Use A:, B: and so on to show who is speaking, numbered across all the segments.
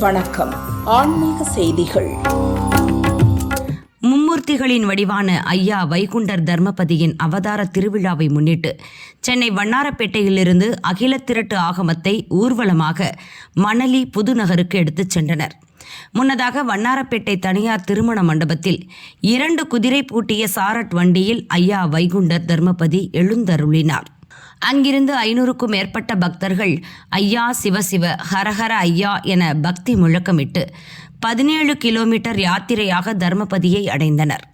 A: வணக்கம். ஆன்மீக செய்திகள்.
B: மும்மூர்த்திகளின் வடிவான ஐயா வைகுண்டர் தர்மபதியின் அவதார திருவிழாவை முன்னிட்டு சென்னை வண்ணாரப்பேட்டையிலிருந்து அகில திரட்டு ஆகமத்தை ஊர்வலமாக மணலி புதுநகருக்கு எடுத்துச் சென்றனர். முன்னதாக வண்ணாரப்பேட்டை தனியார் திருமண மண்டபத்தில் 2 குதிரை பூட்டிய சாரட் வண்டியில் ஐயா வைகுண்டர் தர்மபதி எழுந்தருளினார். அங்கிருந்து 500க்கும் மேற்பட்ட பக்தர்கள் ஐயா சிவசிவ ஹரஹர ஐயா என பக்தி முழக்கமிட்டு 17 கிலோமீட்டர் யாத்திரையாக தர்மபதியை அடைந்தனர்.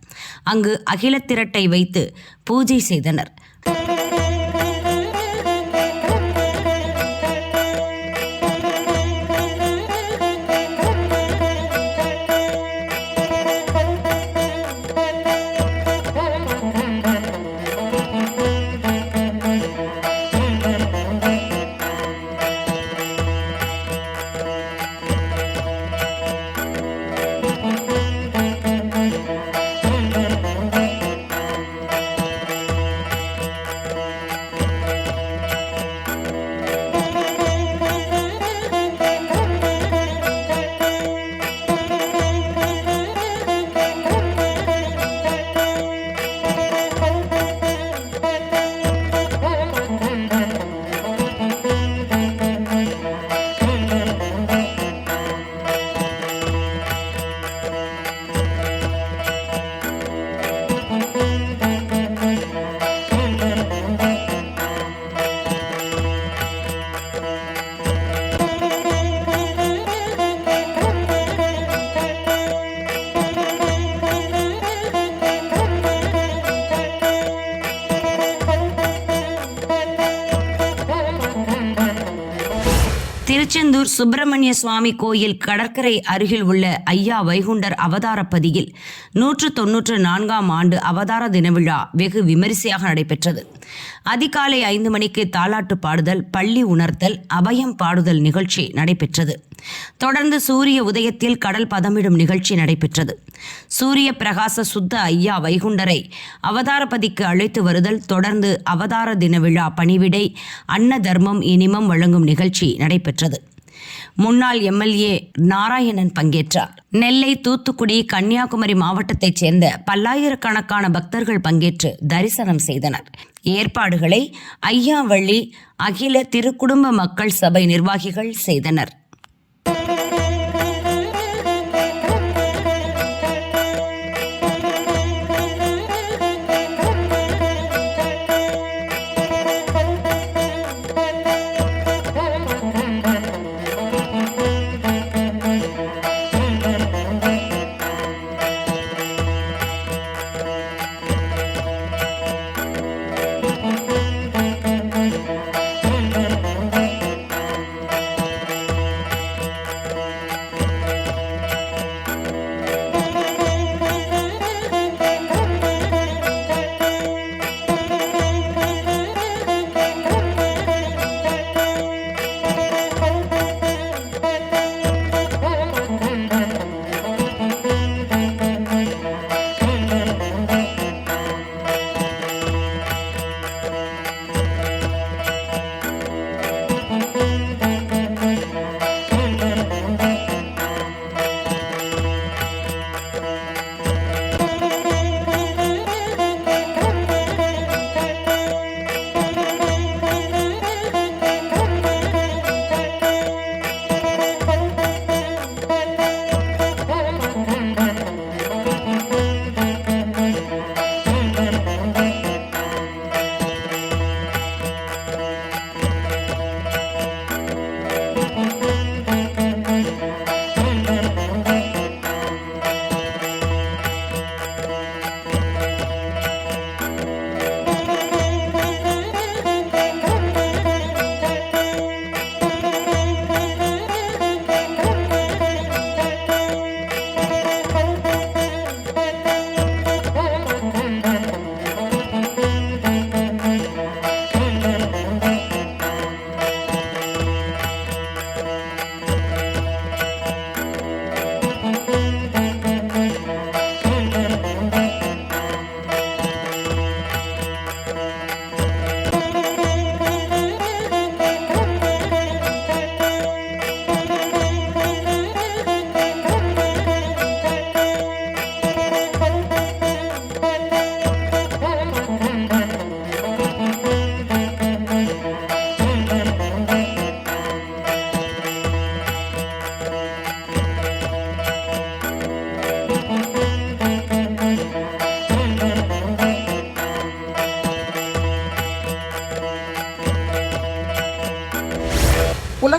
B: அங்கு அகில திரட்டை வைத்து பூஜை செய்தனர். திருச்செந்தூர் சுப்பிரமணிய சுவாமி கோயில் கடற்கரை அருகில் உள்ள ஐயா வைகுண்டர் அவதாரப்பதியில் 194ஆம் ஆண்டு அவதார தினவிழா வெகு விமரிசையாக நடைபெற்றது. அதிகாலை 5 மணிக்கு தாலாட்டு பாடுதல், பள்ளி உணர்த்தல், அபயம் பாடுதல் நிகழ்ச்சி நடைபெற்றது. தொடர்ந்து சூரிய உதயத்தில் கடல் பதமிடும் நிகழ்ச்சி நடைபெற்றது. சூரிய பிரகாச சுத்த ஐயா வைகுண்டரை அவதாரப்பதிக்கு அழைத்து வருதல், தொடர்ந்து அவதார தின விழா பணிவிடை, அன்ன தர்மம் இனிமம் வழங்கும் நிகழ்ச்சி நடைபெற்றது. முன்னாள் எம்எல்ஏ நாராயணன் பங்கேற்றார். நெல்லை, தூத்துக்குடி, கன்னியாகுமரி மாவட்டத்தைச் சேர்ந்த பல்லாயிரக்கணக்கான பக்தர்கள் பங்கேற்று தரிசனம் செய்தனர். ஏற்பாடுகளை ஐயாவள்ளி அகில திருக்குடும்ப மக்கள் சபை நிர்வாகிகள் செய்தனர்.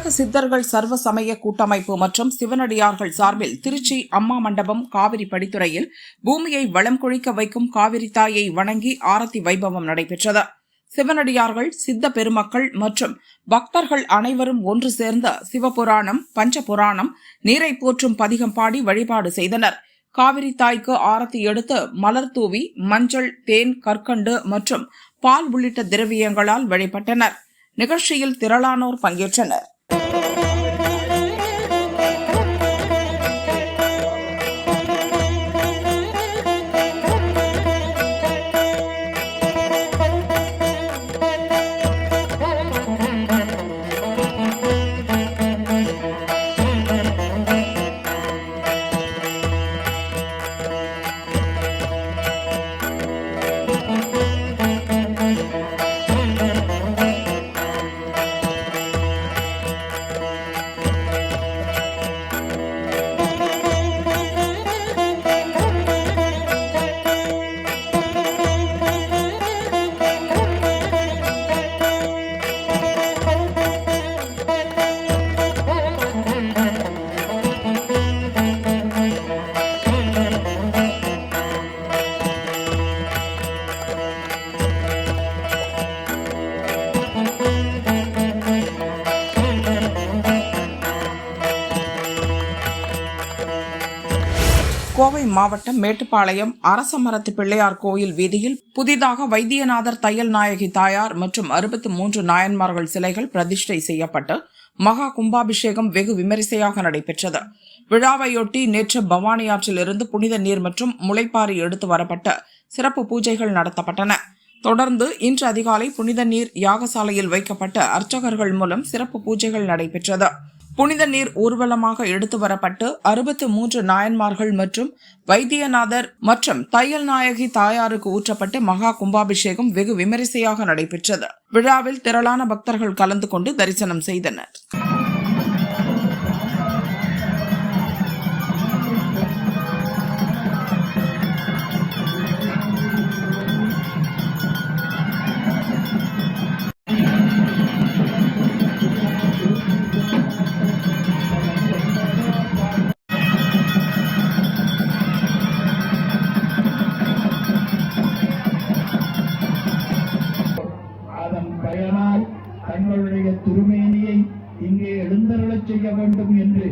A: தமிழக சித்தர்கள் சர்வ சமய கூட்டமைப்பு மற்றும் சிவனடியார்கள் சார்பில் திருச்சி அம்மா மண்டபம் காவிரி படித்துறையில் பூமியை வளம் கொழிக்க வைக்கும் காவிரி தாயை வணங்கி ஆரத்தி வைபவம் நடைபெற்றது. சிவனடியார்கள், சித்த பெருமக்கள் மற்றும் பக்தர்கள் அனைவரும் ஒன்று சேர்ந்த சிவபுராணம், பஞ்சபுராணம், நீரை போற்றும் பதிகம் பாடி வழிபாடு செய்தனர். காவிரி தாய்க்கு ஆரத்தி எடுத்து மலர் தூவி மஞ்சள், தேன், கற்கண்டு மற்றும் பால் உள்ளிட்ட திரவியங்களால் வழிபட்டனர். நிகழ்ச்சியில் திரளானோர் பங்கேற்றனர். கோவை மாவட்டம் மேட்டுப்பாளையம் அரசமரத்து பிள்ளையார் கோயில் வீதியில் புதிதாக வைத்தியநாதர் தையல் நாயகி தாயார் மற்றும் 63 நாயன்மார்கள் சிலைகள் பிரதிஷ்டை செய்யப்பட்டு மகா கும்பாபிஷேகம் வெகு விமரிசையாக நடைபெற்றது. விழாவையொட்டி நேற்று பவானி ஆற்றிலிருந்து புனித நீர் மற்றும் முளைப்பாரி எடுத்து வரப்பட்ட சிறப்பு பூஜைகள் நடத்தப்பட்டன. தொடர்ந்து இன்று அதிகாலை புனித நீர் யாகசாலையில் வைக்கப்பட்ட அர்ச்சகர்கள் மூலம் சிறப்பு பூஜைகள் நடைபெற்றது. புனித நீர் ஊர்வலமாக எடுத்து வரப்பட்டு 63 நாயன்மார்கள் மற்றும் வைத்தியநாதர் மற்றும் தையல் நாயகி தாயாருக்கு ஊற்றப்பட்டு மகா கும்பாபிஷேகம் வெகு விமரிசையாக நடைபெற்றது. விழாவில் திரளான பக்தர்கள் கலந்து கொண்டு தரிசனம் செய்தனர்.
C: தங்களுடைய திருமேனியை இங்கே எழுந்தருளச் செய்ய வேண்டும் என்று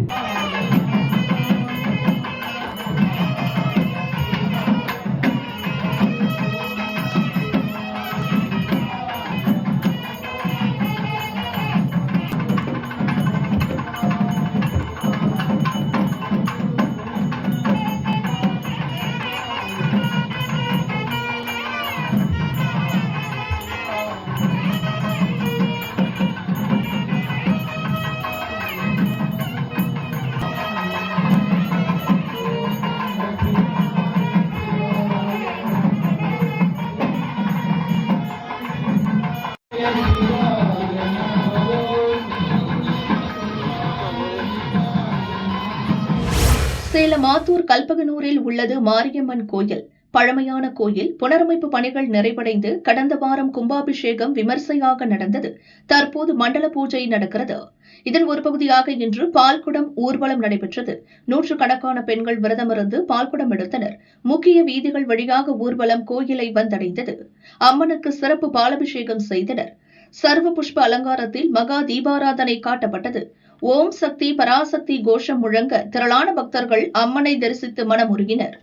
D: சேலம் ஆத்தூர் கல்பகனூரில் உள்ளது மாரியம்மன் கோயில். பழமையான கோயில் புனரமைப்பு பணிகள் நிறைவடைந்து கடந்த வாரம் கும்பாபிஷேகம் விமர்சையாக நடந்தது. தற்போது மண்டல பூஜை நடக்கிறது. இதன் ஒரு பகுதியாக இன்று பால்குடம் ஊர்வலம் நடைபெற்றது. நூற்றுக்கணக்கான பெண்கள் விரதமிருந்து பால்குடம் எடுத்தனர். முக்கிய வீதிகள் வழியாக ஊர்வலம் கோயிலை வந்தடைந்தது. அம்மனுக்கு சிறப்பு பாலபிஷேகம் செய்தனர். சர்வ புஷ்ப அலங்காரத்தில் மகா தீபாராதனை காட்டப்பட்டது. ஓம் சக்தி பராசக்தி கோஷம் முழங்க திரளான பக்தர்கள் அம்மனை தரிசித்து மனமுருகினர்.